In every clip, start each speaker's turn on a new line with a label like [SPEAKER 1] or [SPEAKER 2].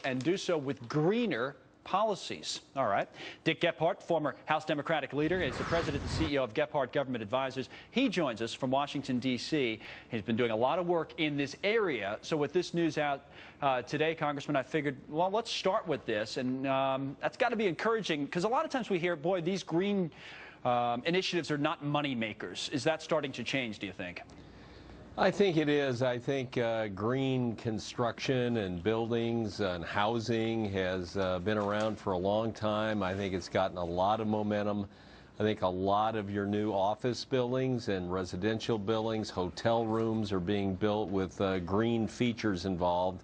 [SPEAKER 1] and do so with greener policies. All right. Dick Gephardt, former House Democratic leader, is the president and CEO of Gephardt Government Advisors. He joins us from Washington, D.C. He's been doing a lot of work in this area. So with this news out today, Congressman, I figured, well, let's start with this. And that's got to be encouraging, because a lot of times we hear, boy, these green initiatives are not money makers. Is that starting to change, do you think?
[SPEAKER 2] I think it is. I think green construction and buildings and housing has been around for a long time. I think it's gotten a lot of momentum. I think a lot of your new office buildings and residential buildings, hotel rooms are being built with green features involved.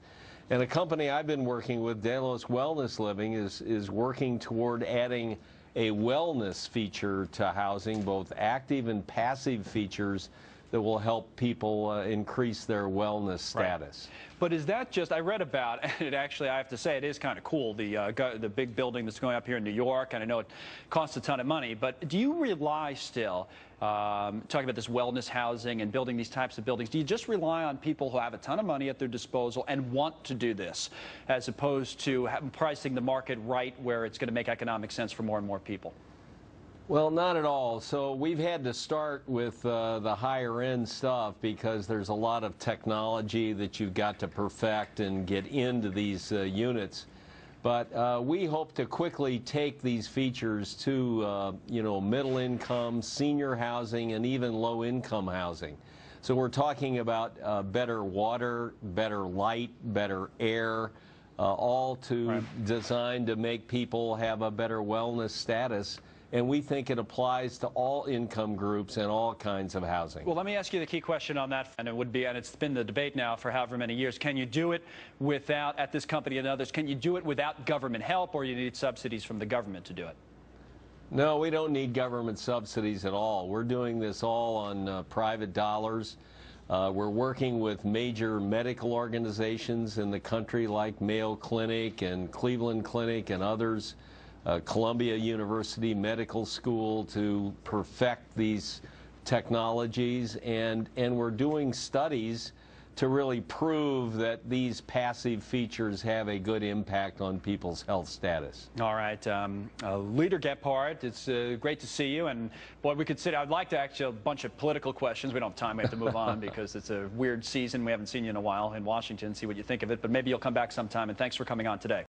[SPEAKER 2] And a company I've been working with, Delos Wellness Living, is working toward adding a wellness feature to housing, both active and passive features that will help people increase their wellness status.
[SPEAKER 1] Right. But is that just, I read about, and it actually, I have to say, it is kind of cool, the big building that's going up here in New York, and I know it costs a ton of money, but do you rely still, talking about this wellness housing and building these types of buildings, do you just rely on people who have a ton of money at their disposal and want to do this, as opposed to pricing the market right where it's going to make economic sense for more and more people?
[SPEAKER 2] Well, not at all. So we've had to start with the higher end stuff because there's a lot of technology that you've got to perfect and get into these units. But we hope to quickly take these features to, middle income, senior housing, and even low income housing. So we're talking about better water, better light, better air, all designed to make people have a better wellness status. And we think it applies to all income groups and all kinds of housing.
[SPEAKER 1] Well, let me ask you the key question on that, and it's been the debate now for however many years. Can you do it without, at this company and others, can you do it without government help, or you need subsidies from the government to do it?
[SPEAKER 2] No, we don't need government subsidies at all. We're doing this all on private dollars. We're working with major medical organizations in the country like Mayo Clinic and Cleveland Clinic and others. Columbia University Medical School to perfect these technologies, and we're doing studies to really prove that these passive features have a good impact on people's health status.
[SPEAKER 1] All right, Leader Gephardt, it's great to see you, and boy, we could sit. I'd like to ask you a bunch of political questions. We don't have time. We have to move on because it's a weird season. We haven't seen you in a while in Washington. See what you think of it, but maybe you'll come back sometime. And thanks for coming on today.